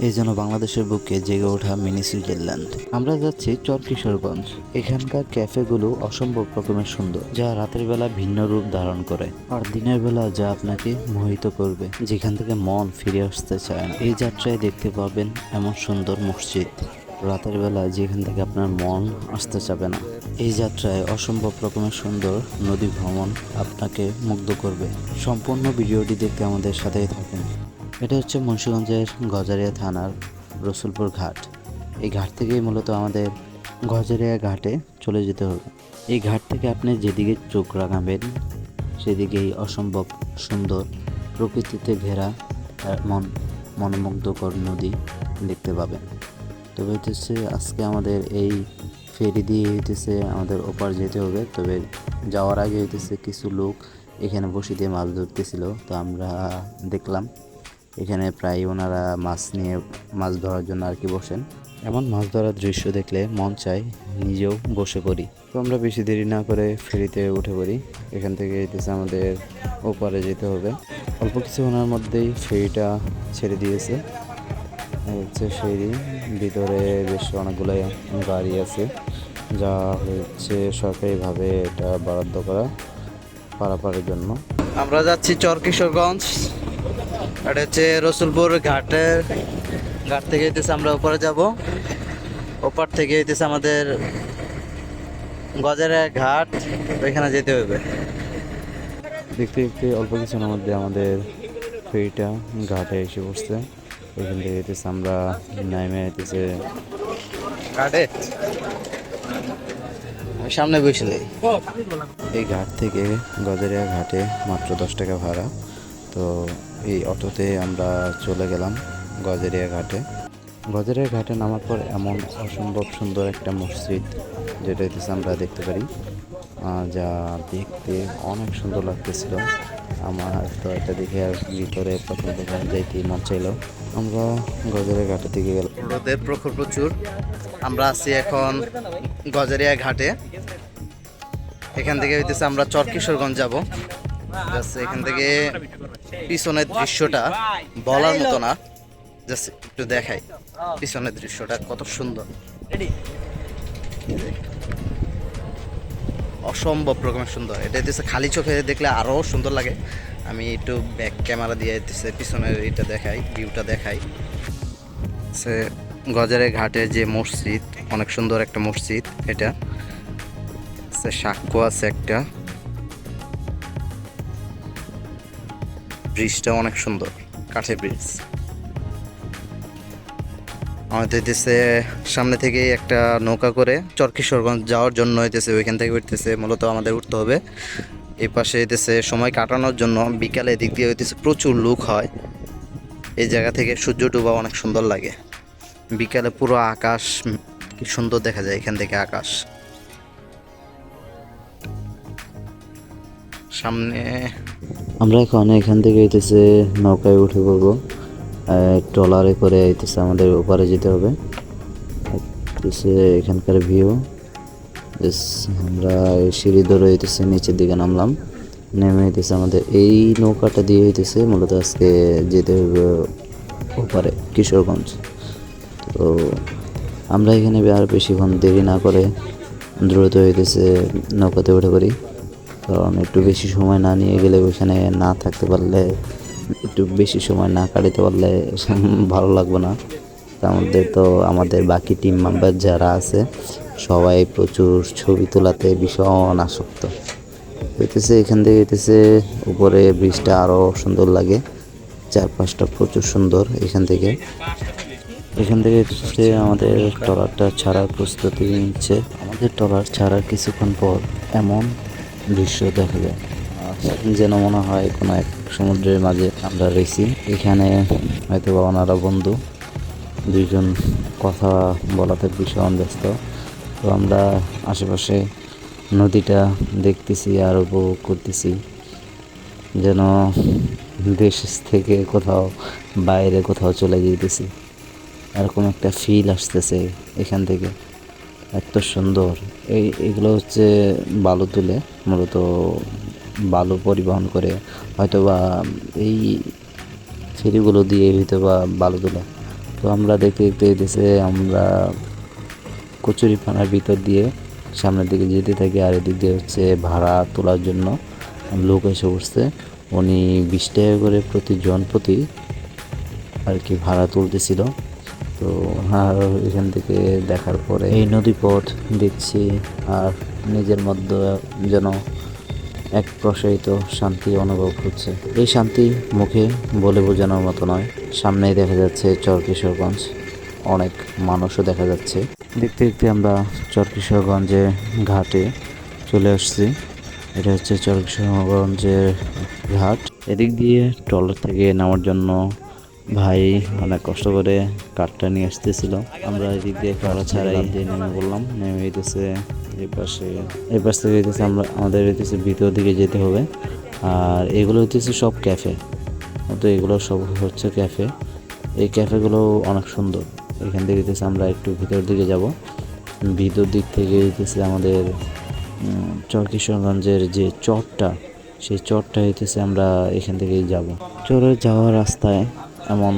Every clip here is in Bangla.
এই জন্য বাংলাদেশের বুকে জেগে ওঠা মিনি সুইজারল্যান্ড। আমরা যাচ্ছি চর কিশোরগঞ্জ। এখানকার ক্যাফেগুলো অসম্ভব রকমের সুন্দর, যা রাতের বেলা ভিন্ন রূপ ধারণ করে আর দিনের বেলা যা আপনাকে মোহিত করবে, যেখান থেকে মন ফিরে আসতে চায় না। এই যাত্রায় দেখতে পাবেন এমন সুন্দর মসজিদ রাতের বেলা যেখান থেকে আপনার মন আসতে চাবে না। এই যাত্রায় অসম্ভব রকমের সুন্দর নদী ভ্রমণ আপনাকে মুগ্ধ করবে। সম্পূর্ণ ভিডিওটি দেখতে আমাদের সাথেই থাকুন। এটা হচ্ছে মুন্সিগঞ্জের গজারিয়া থানার রসুলপুর ঘাট। এই ঘাট থেকেই মূলত আমাদের গজারিয়া ঘাটে চলে যেতে হবে। এই ঘাট থেকে আপনি যেদিকে চোখ রাখাবেন সেদিকেই অসম্ভব সুন্দর প্রকৃতিতে ঘেরা মনোমুগ্ধকর নদী দেখতে পাবেন। তবে হচ্ছে আজকে আমাদের এই ফেরি দিয়ে হইতেছে আমাদের ওপার যেতে হবে। তবে যাওয়ার আগে হইতেছে কিছু লোক এখানে বসে দিয়ে মাছ ধরতেছিল, তো আমরা দেখলাম এখানে প্রায় ওনারা মাছ ধরার জন্য আর কি বসেন। এমন মাছ ধরার দৃশ্য দেখলে মন চায় নিজেও বসে পড়ি। তো আমরা বেশি দেরি না করে ফেরিতে উঠে পড়ি। এখান থেকে হইতেছে আমাদের ওপারে যেতে হবে। অল্প কিছুক্ষণের মধ্যেই ফেরিটা ছেড়ে দিয়েছে। হচ্ছে ফেরি, ভিতরে বেশ অনেকগুলো গাড়ি আছে, যা হচ্ছে সরকারিভাবে এটা বরাদ্দ করা পারাপারের জন্য। আমরা যাচ্ছি চর কিশোরগঞ্জ। এটা হচ্ছে রসুলপুর ঘাট থেকে হইতেছে আমরা ওপারে যাব। ওপার থেকে হইতেছে আমাদের গজারিয়া ঘাট, ওইখানে যেতে হবে। দেখতে দেখতে অল্প কিছুর মধ্যে আমাদের ফেরিটা ঘাটে এসে পড়ছে। ওইখান থেকে হইতেছে আমরা নাইমে হইতেছে ঘাটে সামনে বসলে। এই ঘাট থেকে গজারিয়া ঘাটে মাত্র 10 টাকা ভাড়া। তো এই অটোতে আমরা চলে গেলাম গজারিয়া ঘাটে। গজারিয়া ঘাটে নামার পর এমন অসম্ভব সুন্দর একটা মসজিদ যেটা হইতেছে আমরা দেখতে পারি, যা দেখতে অনেক সুন্দর লাগতেছিল। আমার তো এটা দেখে আর ভিতরে প্রথম দোকান যাইতে মন চাইলো। আমরা গজারিয়া ঘাটের দিকে গেলাম। রোদের প্রখর প্রচুর। আমরা আছি এখন গজারিয়া ঘাটে। এখান থেকে হইতেছে আমরা চর কিশোরগঞ্জ যাবো। এখান থেকে পিছনের দৃশ্যটা বলার মতো না, জাস্ট একটু দেখাই পিছনের দৃশ্যটা কত সুন্দর, অসম্ভব রকমের সুন্দর। এটা হচ্ছে খালি চোখে দেখলে আরো সুন্দর লাগে। আমি একটু ব্যাক ক্যামেরা দিয়ে পিছনের এটা দেখাই, ভিউটা দেখাই। সে গজারিয়া ঘাটের যে মসজিদ, অনেক সুন্দর একটা মসজিদ। এটা সাক্ষ্য আছে একটা, ব্রিজটা অনেক সুন্দর, কাঠের ব্রিজ। আমাদের হইতেছে সামনে থেকে একটা নৌকা করে চর কিশোরগঞ্জ যাওয়ার জন্য হইতেছে, ওইখান থেকে উঠতেছে মূলত আমাদের উঠতে হবে। এই পাশে হইতেছে সময় কাটানোর জন্য বিকালে দিক দিয়ে হইতেছে প্রচুর লোক হয়। এই জায়গা থেকে সূর্য ডোবা অনেক সুন্দর লাগে বিকালে। পুরো আকাশ কি সুন্দর দেখা যায় এখান থেকে আকাশ। সামনে আমরা এখন এখান থেকে হইতেছে নৌকায় উঠে পড়বো। ট্রলারে করে হইতেছে আমাদের ওপারে যেতে হবে। এখানকার ভিউ, আমরা সিঁড়ি ধরে হইতেছে নিচের দিকে নামলাম। নেমে হইতেছে আমাদের এই নৌকাটা দিয়ে হইতেছে মূলত আজকে যেতে হবে ওপারে কিশোরগঞ্জ। তো আমরা এখানে আর বেশিক্ষণ দেরি না করে দ্রুত হইতেছে নৌকাতে উঠে পড়ি, কারণ একটু বেশি সময় না নিয়ে গেলে ওইখানে না থাকতে পারলে, একটু বেশি সময় না কাটাতে পারলে ভালো লাগবে না। তার মধ্যে তো আমাদের বাকি টিম মেম্বার যারা আছে সবাই প্রচুর ছবি তোলাতে ভীষণ আসক্ত হইতেছে। এখান থেকে হইতেছে উপরে ব্রিজটা আরও সুন্দর লাগে, চারপাশটা প্রচুর সুন্দর। এখান থেকে হচ্ছে আমাদের ট্রলারটা ছাড়ার প্রস্তুতি নিচ্ছে। আমাদের ট্রলার ছাড়ার কিছুক্ষণ পর এমন দৃশ্য দেখা যায় যেন মনে হয় কোনো এক সমুদ্রের মাঝে আমরা রয়েছি। এখানে হয়তো বা ওনারা বন্ধু দুইজন কথা বলাতে ভীষণ ব্যস্ত। তো আমরা আশেপাশে নদীটা দেখতেছি আর উপভোগ করতেছি, যেন দেশ থেকে বাইরে কোথাও চলে যেতেছি, এরকম একটা ফিল আসতেছে এখান থেকে। এত সুন্দর। এগুলো হচ্ছে বালু তুলে, মূলত বালু পরিবহন করে, হয়তো বা এই ফেরিগুলো দিয়ে হয়তো বা বালু তোলে। তো তো আমরা দেখতে দেখতে হইতেছে আমরা কচুরিপানার ভিতর দিয়ে সামনের দিকে যেতে থাকি। আর এদিক দিয়ে হচ্ছে ভাড়া তোলার জন্য লোক এসে উঠছে। উনি 20 টাকা করে প্রতি আর কি ভাড়া তুলতেছিল। তো আর এখান থেকে দেখার পরে এই নদীপথ দেখছি আর নিজের মধ্যে যেন এক প্রসারিত শান্তি অনুভব হচ্ছে। এই শান্তি মুখে বলে বোঝানোর মতো নয়। সামনেই দেখা যাচ্ছে চরকিশোরগঞ্জ, অনেক মানুষও দেখা যাচ্ছে। দেখতে দেখতে আমরা চরকিশোরগঞ্জের ঘাটে চলে আসছি। এটা হচ্ছে চরকিশোরগঞ্জের ঘাট। এদিক দিয়ে ট্রলার থেকে নামার জন্য ভাই অনেক কষ্ট করে কাঠটা নিয়ে আসতেছিল। আমরা এদিক দিয়ে ট্রলার ছাড়াই দিয়ে নেমে পড়লাম। নেমে হইতেছে এই পাশ থেকে হইতেছে আমাদের হইতেছে ভিতর দিকে যেতে হবে। আর এগুলো হইতেছে সব ক্যাফে, তো এগুলো সব হচ্ছে ক্যাফে। এই ক্যাফেগুলো অনেক সুন্দর। এখান থেকে হইতেছে আমরা একটু ভিতর দিকে যাব। ভিতর দিক থেকে হইতেছে আমাদের চরকিশোরগঞ্জের যে চরটা, সেই চরটা হইতেছে আমরা এখান থেকেই যাব। চরে যাওয়ার রাস্তায় এমন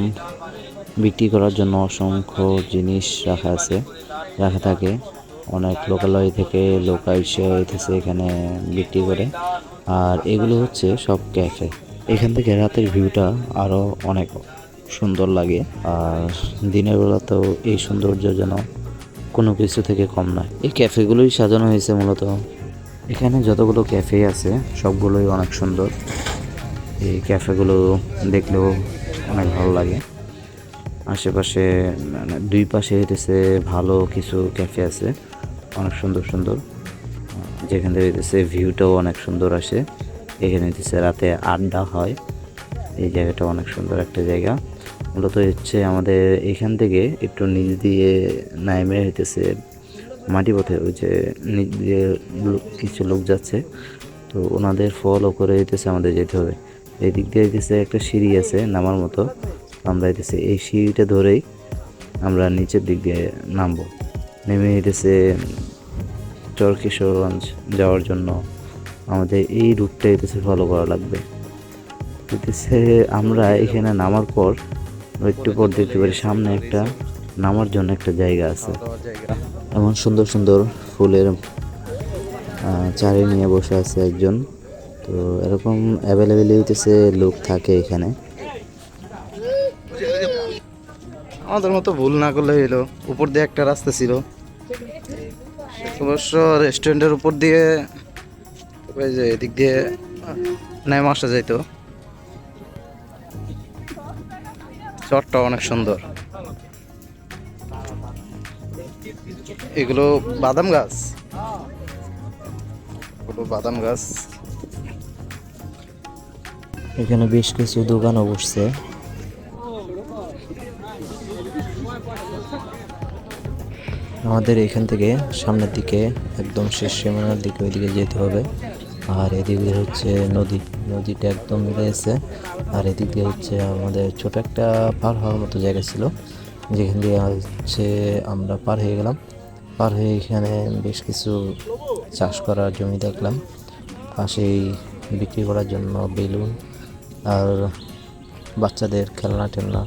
বিক্রি করার জন্য অসংখ্য জিনিস রাখা থাকে। অনেক লোকালয় থেকে লোক এসে হইতেছে এখানে বিক্রি করে। আর এগুলো হচ্ছে সব ক্যাফে। এখান থেকে রাতের ভিউটা আরো অনেক সুন্দর লাগে। আর দিনের বেলাতেও এই সৌন্দর্য যেন কোনো কিছু থেকে কম নয়। এই ক্যাফেগুলোই সাজানো হয়েছে মূলত। এখানে যতগুলো ক্যাফে আছে সবগুলোই অনেক সুন্দর। এই ক্যাফেগুলো দেখলেও অনেক ভালো লাগে। আশেপাশে মানে দুই পাশে হইতেছে ভালো কিছু ক্যাফে আছে, অনেক সুন্দর সুন্দর, যেখান থেকে হইতেছে ভিউটাও অনেক সুন্দর আসে। এখানে হইতেছে রাতে আড্ডা হয়। এই জায়গাটা অনেক সুন্দর একটা জায়গা। মূলত হচ্ছে আমাদের এখান থেকে একটু নিচ দিয়ে নাইমে হইতেছে মাটি পথে, ওই যে নিচ দিয়ে কিছু লোক যাচ্ছে, তো ওনাদের ফলো করে হইতেছে আমাদের যেতে হবে। এই দিক দিয়ে হইতেছে একটা সিঁড়ি আছে নামার মতো। আমরা হইতেছে এই সিঁড়িটা ধরেই আমরা নিচের দিক দিয়ে নামবো। নেমে হইতেছে চরকিশোরগঞ্জ যাওয়ার জন্য আমাদের এই রুটটা হইতেছে ফলো করা লাগবে। হইতেছে আমরা এখানে নামার পর একটু পর দেখতে পারি সামনে একটা নামার জন্য একটা জায়গা আছে। এমন সুন্দর সুন্দর ফুলের চারি নিয়ে বসে আছে একজন। তো এরকম অ্যাভেলেবেল হইতেছে লোক থাকে এখানে। আমাদের মতো ভুল না করলে হইলো। উপর দিয়ে একটা রাস্তা ছিল, অবশ্য রেস্টুরেন্টের উপর দিয়ে ওই যে এদিক দিয়ে নেমে আসা যাইতো। চরটা অনেক সুন্দর। এগুলো বাদাম গাছ, বাদাম গাছ। এখানে বেশ কিছু দোকানও বসছে। আমাদের এখান থেকে সামনের দিকে একদম শেষ সীমানার দিকে ওইদিকে যেতে হবে। আর এদিকে হচ্ছে নদীটা একদম মিলে গেছে। আর এদিক দিয়ে হচ্ছে আমাদের ছোট একটা পার হওয়ার মতো জায়গা ছিল, যেখান দিয়ে হচ্ছে আমরা পার হয়ে গেলাম। পার হয়ে এখানে বেশ কিছু চাষ করার জমি দেখলাম। পাশেই বিক্রি করার জন্য বেলুন আর বাচ্চাদের খেলনা টেলনা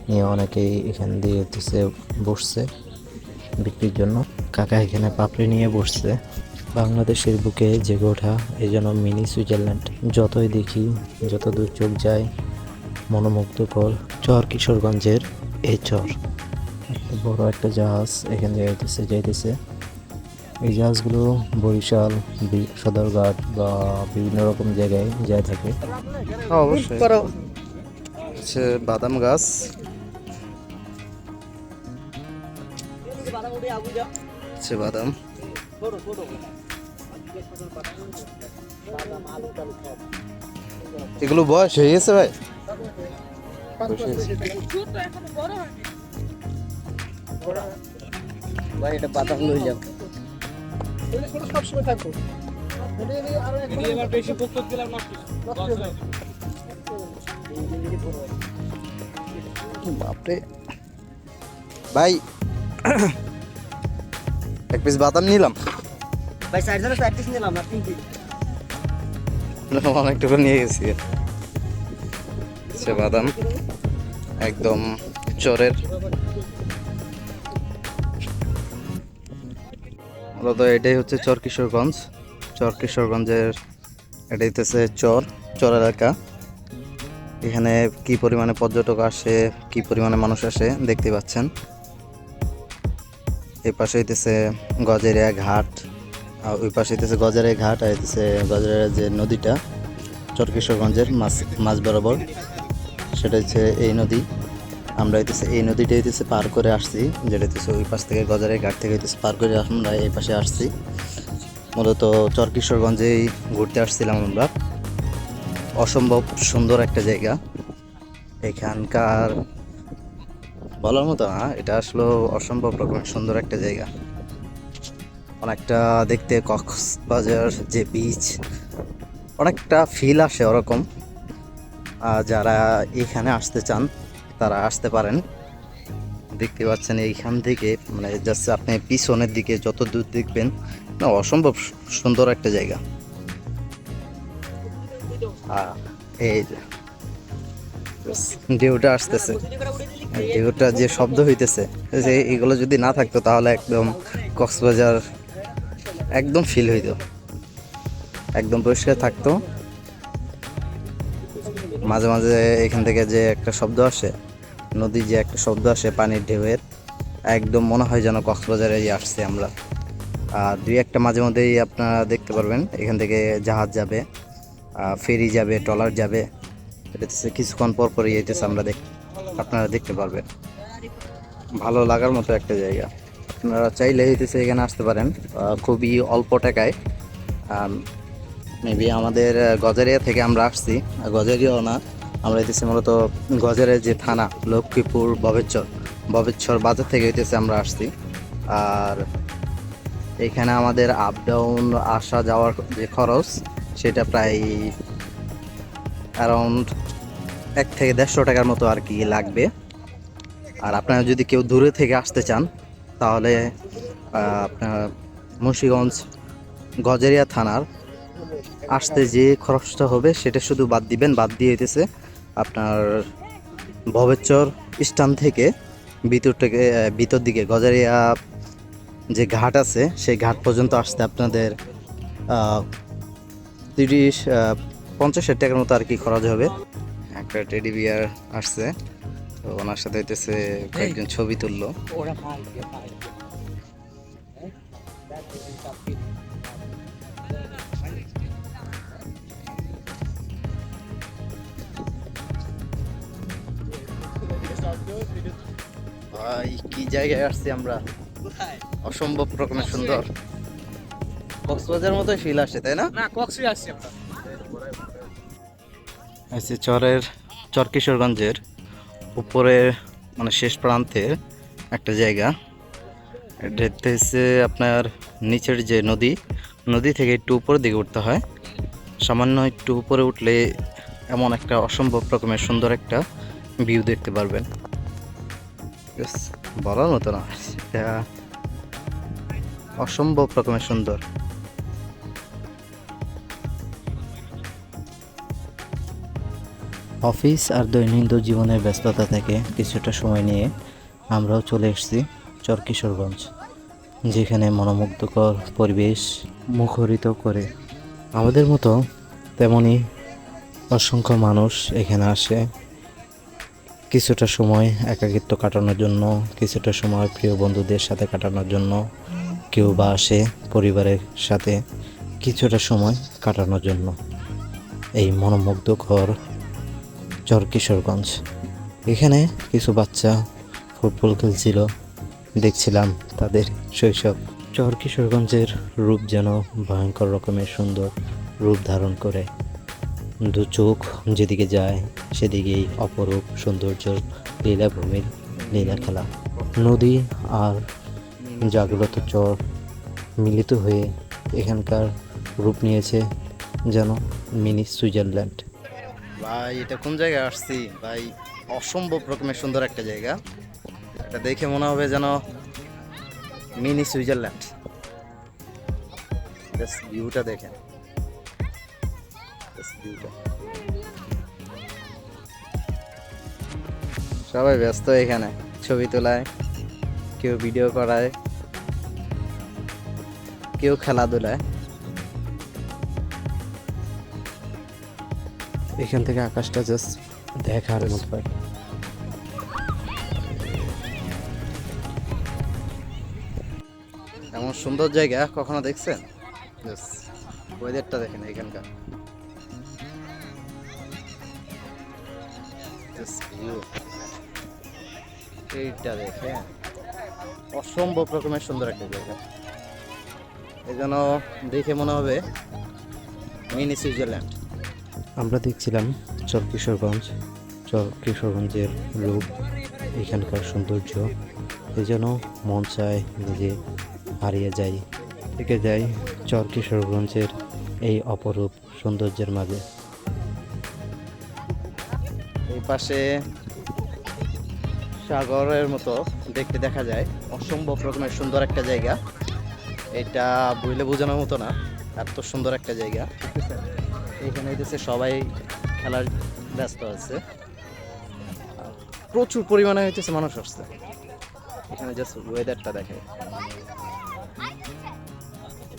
নিয়ে অনেকেই এখান দিয়ে হচ্ছে বসছে বিক্রির জন্য। কাকা এখানে পাপড়ি নিয়ে বসছে। বাংলাদেশের বুকে জেগে ওঠা এই যেন মিনি সুইজারল্যান্ড। যতই দেখি, যত দূর চোখ যায়, মনোমুগ্ধকর চরকিশোরগঞ্জের এই চর। বড় একটা জাহাজ এখান থেকে যাইতেছে। এই জাহাজগুলো বরিশাল, সদরঘাট বা বিভিন্ন রকম জায়গায় যায় থাকে। অবশ্যই হচ্ছে বাদাম গাছ। বাদাম এগুলো বয়স হয়ে গেছে ভাই। ভাই এটা বাদাম লই যাও। বাপরে ভাই, এক পিস বাদাম নিলাম ভাই। অনেকটুকু নিয়ে গেছি। বাদাম একদম চরের মূলত এটাই হচ্ছে চর কিশোরগঞ্জ। চর কিশোরগঞ্জের এটা হইতেছে চর এলাকা। এখানে কি পরিমাণে পর্যটক আসে, কি পরিমাণে মানুষ আসে দেখতে পাচ্ছেন। এই পাশে হইতেছে গজেরিয়া ঘাট, আর ওই পাশে হইতেছে গজেরিয়া ঘাট, আর হইতেছে গজেরিয়া যে নদীটা চর কিশোরগঞ্জের মাঝ বরাবর, সেটা হচ্ছে এই নদী। আমরা হইতেছে এই নদীটা হইতেছে পার করে আসছি, যেটা হইতেছে ওই পাশ থেকে গজারের ঘাট থেকে হইতেছে পার করে আমরা এই পাশে আসছি। মূলত চর কিশোরগঞ্জেই ঘুরতে আসছিলাম আমরা। অসম্ভব সুন্দর একটা জায়গা। এখানকার বলার মতো না, এটা আসলে অসম্ভব রকমের সুন্দর একটা জায়গা। অনেকটা দেখতে কক্সবাজার যে বিচ, অনেকটা ফিল আসে ওরকম। যারা এখানে আসতে চান তারা আসতে পারেন। দেখতে পাচ্ছেন এইখান থেকে মানে জাস্ট আপনি পিছনের দিকে যত দূর দেখবেন না, অসম্ভব সুন্দর একটা জায়গা। এই যে ঢেউটা আসতেছে, ঢেউটা যে শব্দ হইতেছে, এগুলো যদি না থাকতো তাহলে একদম কক্সবাজার একদম ফিল হইতো, একদম পরিষ্কার থাকতো। মাঝে মাঝে এখান থেকে যে একটা শব্দ আসে, নদী যে একটা শব্দ আসে পানির ঢেউয়ের, একদম মনে হয় যেন কক্সবাজারে আসছে আমরা। আর দুই একটা মাঝে মধ্যেই আপনারা দেখতে পারবেন এখান থেকে জাহাজ যাবে, ফেরি যাবে, ট্রলার যাবে। এটা কিছুক্ষণ পর পরই এসেছে আমরা আপনারা দেখতে পারবেন। ভালো লাগার মতো একটা জায়গা। আপনারা চাইলে হইতেছে এখানে আসতে পারেন খুবই অল্প টাকায়। মেবি আমাদের গজারিয়া থেকে আমরা আসছি, গজারিয়াও না, আমরা হইতেছে মূলত গজারিয়া যে থানা লক্ষ্মীপুর ববেচ্ছর বাজার থেকে হইতেছে আমরা আসছি। আর এখানে আমাদের আপ ডাউন আসা যাওয়ার যে খরচ, সেটা প্রায় অ্যারাউন্ড 1 থেকে 150 টাকার মতো আর কি লাগবে। আর আপনারা যদি কেউ দূরে থেকে আসতে চান তাহলে আপনার মুন্সিগঞ্জ গজারিয়া থানার আসতে যে খরচটা হবে সেটা শুধু বাদ দিবেন। বাদ দিয়ে হইতেছে আপনার ভবেচ্চর স্ট্যান্ড থেকে ভিতর দিকে গজারিয়া যে ঘাট আছে সেই ঘাট পর্যন্ত আসতে আপনাদের 30-50 টাকার মতো আর কি খরচ হবে। একটা টেডি বিয়ার আসছে, তো ওনার সাথে হইতেছে কয়েকজন ছবি তুললো। ভাই কি জায়গায় আসছি আমরা, অসম্ভব রকমের সুন্দর। কক্সবাজার মতোই ফিল আসে, তাই না? না কক্সে আসছি আমরা। চর কিশোরগঞ্জের উপরের মানে শেষ প্রান্তের একটা জায়গা। এটা হচ্ছে আপনার নিচের যে নদী থেকে একটু উপরের দিকে উঠতে হয়। সামান্য একটু উপরে উঠলে এমন একটা অসম্ভব রকমের সুন্দর একটা ভিউ দেখতে পারবেন। বলার মতো না, এটা অসম্ভব রকমের সুন্দর। অফিস আর দৈনন্দিন জীবনের ব্যস্ততা থেকে কিছুটা সময় নিয়ে আমরাও চলে এসেছি চর কিশোরগঞ্জ, যেখানে মনোমুগ্ধকর পরিবেশ মুখরিত করে। আমাদের মতো তেমনই অসংখ্য মানুষ এখানে আসে কিছুটা সময় একাকিত্ব কাটানোর জন্য, কিছুটা সময় প্রিয় বন্ধুদের সাথে কাটানোর জন্য, কেউ বা আসে পরিবারের সাথে কিছুটা সময় কাটানোর জন্য। এই মনোমুগ্ধকর চর কিশোরগঞ্জ, এখানে কিছু বাচ্চা ফুটবল খেলছিল, দেখছিলাম তাদের শৈশব। চর কিশোরগঞ্জের রূপ যেন ভয়ঙ্কর রকমের সুন্দর রূপ ধারণ করে। দু চোখ যেদিকে যায় সেদিকেই অপরূপ সৌন্দর্য, লীলাভূমির লীলা খেলা। নদী আর জাগ্রত চর মিলিত হয়ে এখানকার রূপ নিয়েছে যেন মিনি সুইজারল্যান্ড। ভাই এটা কোন জায়গায় আসছি ভাই, অসম্ভব রকমের সুন্দর একটা জায়গা। এটা দেখে মনে হবে যেন মিনি সুইজারল্যান্ড। ভিউটা দেখেন, সবাই ব্যস্ত এখানে ছবি তোলায়, কেউ ভিডিও করায়। কেউ খেলাধুলায়। এখান থেকে আকাশটা জাস্ট দেখার মতো হয়। এমন সুন্দর জায়গা কখনো দেখছেন? ওয়েদারটা দেখেন এখানকার, এইটা দেখেন অসম্ভব রকমের সুন্দর একটা জায়গা। এই জন্য দেখে মনে হবে মিনি সুইজারল্যান্ড। আমরা দেখছিলাম কিশোরগঞ্জের রূপ, এখানকার সৌন্দর্য, এই জন্য মন চায় নিজে হারিয়ে যাই, থেকে যাই কিশোরগঞ্জের এই অপরূপ সৌন্দর্যের মাঝে। এই পাশে সাগরের মতো দেখতে দেখা যায়, অসম্ভব রকমের সুন্দর একটা জায়গা। এটা বইলে বোঝানোর মতো না, এত সুন্দর একটা জায়গা। এখানে হইতেছে সবাই খেলার ব্যস্ত আছে, প্রচুর পরিমাণে হইতেছে মানুষ আসছে। এখানে জাস্ট ওয়েদারটা দেখে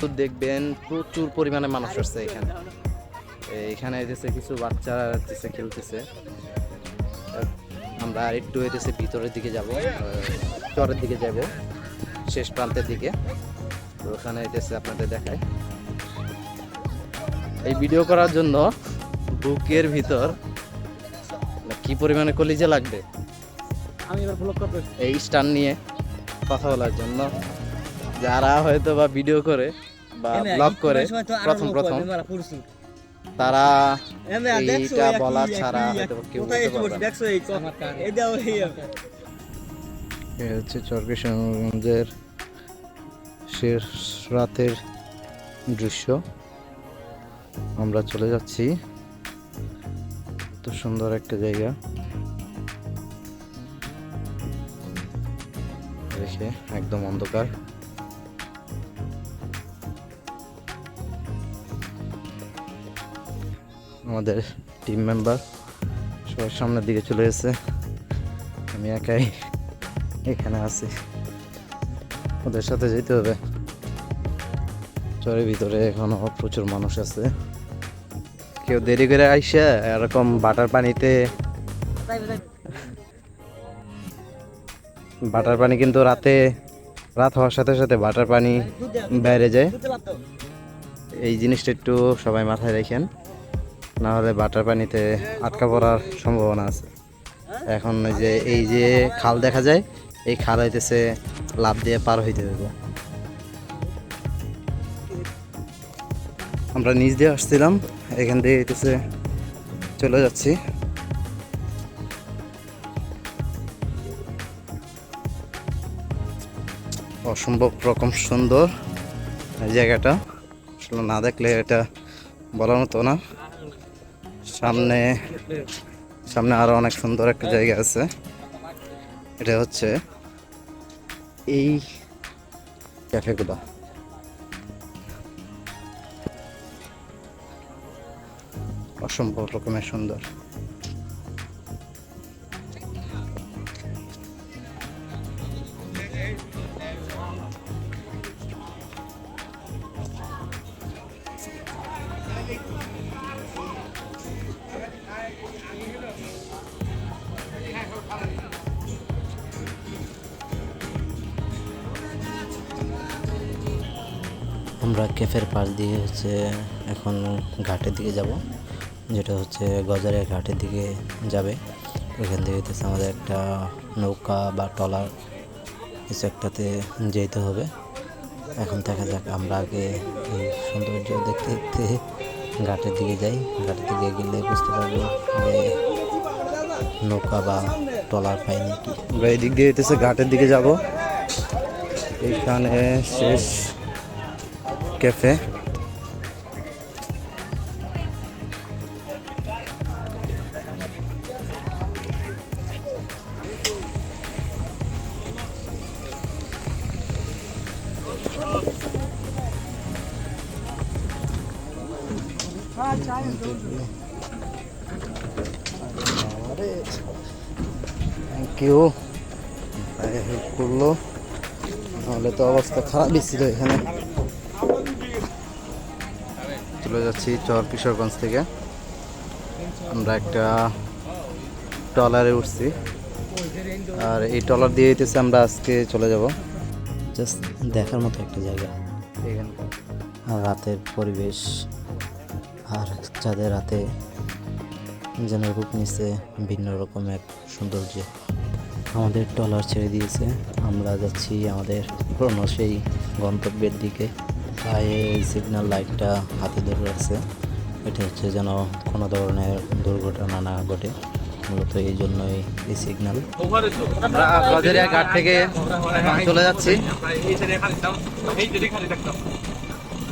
তো দেখবেন প্রচুর পরিমাণে মানুষ আসছে এখানে। এখানে হইতেছে কিছু বাচ্চারা হইতেছে খেলতেছে। আমরা আর একটু হইতেছে ভিতরের দিকে যাব, চরের দিকে যাব, শেষ প্রান্তের দিকে। ওখানে হইতেছে আপনাদের দেখায়। এই ভিডিও করার জন্য বুকের ভিতর কি পরিমাণে কলিজা লাগবে আমি এবার ব্লগ করব এই স্ট্যান্ড নিয়ে কথা বলার জন্য। যারা হয়তো বা ভিডিও করে বা ব্লগ করে প্রথম তারা এইটা বলা ছাড়া হয়তো কেউ বলতে পারবে না। এই হচ্ছে কিশোরগঞ্জের শেষ রাতের দৃশ্য। আমরা চলে যাচ্ছি, এত সুন্দর একটা জায়গা দেখে, একদম অন্ধকার। আমাদের টিম মেম্বার সবাই সামনের দিকে চলে এসেছে, আমি একাই এখানে আছি। ওদের সাথে যেতে হবে। চরের ভিতরে এখনো প্রচুর মানুষ আছে। কেউ দেরি করে আইসা এরকম বাটার পানি কিন্তু রাত হওয়ার সাথে সাথে বাটার পানি বাইরে যায়। এই জিনিসটা একটু সবাই মাথায় রাখেন, না হলে বাটার পানিতে আটকা পড়ার সম্ভাবনা আছে। এখন এই যে খাল দেখা যায়, এই খাল হইতেছে লাফ দিয়ে পার হইতে হবে। আমরা নিচ দিয়ে আসছিলাম, এখান দিয়ে হইতেছে চলে যাচ্ছি। অসম্ভব রকম সুন্দর এই জায়গাটা, আসলে না দেখলে এটা বলার মতো না। সামনে আরো অনেক সুন্দর একটা জায়গা আছে। এটা হচ্ছে এই ক্যাফেগুলো, অসম্ভব রকমের সুন্দর। আমরা ক্যাফের পাশ দিয়ে এখন ঘাটের দিকে যাব, যেটা হচ্ছে গজারিয়া ঘাটের দিকে যাবে। ওইখান থেকে আমাদের একটা নৌকা বা ট্রলার কিছু একটাতে যেতে হবে। এখন দেখা যাক, আমরা আগে এই সৌন্দর্য দেখতে দেখতে ঘাটের দিকে যাই। ঘাটের দিকে গেলে বুঝতে পারবো যে নৌকা বা ট্রলার পাইনি কি। আমরা এই দিক দিয়ে ঘাটের দিকে যাব। এইখানে শেষ ক্যাফে। থ্যাংক ইউ, হেল্প করলো, নাহলে তো অবস্থা খারাপই ছিল এখানে। চলে যাচ্ছি চর কিশোরগঞ্জ থেকে। আমরা একটা ট্রলারে উঠছি, আর এই ট্রলার দিয়ে হইতেছে আমরা আজকে চলে যাব। জাস্ট দেখার মতো একটা জায়গা এখানকার আর রাতের পরিবেশ, আর চাঁদের রাতে যেন রূপ নিচ্ছে ভিন্ন রকম এক সৌন্দর্য। আমাদের ট্রলার ছেড়ে দিয়েছে, আমরা যাচ্ছি আমাদের পুরনো সেই গন্তব্যের দিকে। গায়ে সিগন্যাল লাইটটা হাতে ধরে রাখছে, এটা হচ্ছে যেন কোনো ধরনের দুর্ঘটনা না ঘটে, মূলত এই জন্যই এই সিগন্যাল। আমরা গজেরিয়া ঘাট থেকে চলে যাচ্ছি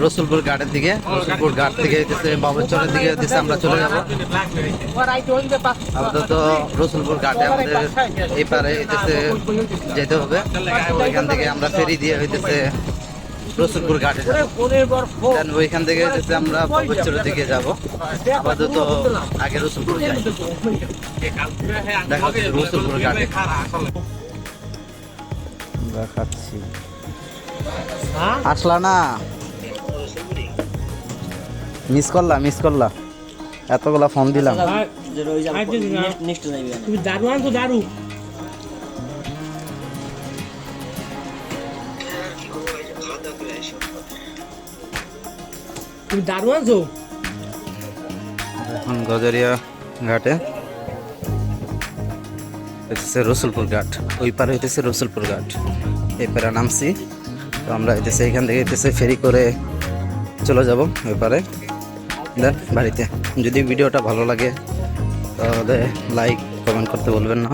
রসুলপুর ঘাটের দিকে। রসুলপুর ঘাট থেকে বাবুচরের দিকে আমরা চলে যাব। আপাতত রসুলপুর ঘাটে আমাদের এই পারে যেতে হবে। ওইখান থেকে আমরা ফেরি দিয়ে হইতেছে রসুলপুর ঘাটে যাব। ওইখান থেকে আমরা বাবুচরের দিকে যাব। আপাতত আগে রসুলপুর যাই, দেখা হচ্ছে রসুলপুর ঘাটে। আমরা খাচ্ছি। আসলা না, মিস করলা এতগুলা ফোন দিলাম। তুমি দারু আনছো দারু? তুমি দারু আনছো? এখন গজরিয়া ঘাটে হইতেছে রসুলপুর ঘাট, ওই পারে হইতেছে রসুলপুর ঘাট। এই পারে নামছি, তো আমরা হইতেছে এখান থেকে হইতেছে ফেরি করে চলে যাব ওই পারে দেন বাড়িতে। যদি ভিডিওটা ভালো লাগে তাহলে লাইক কমেন্ট করতে বলবেন না।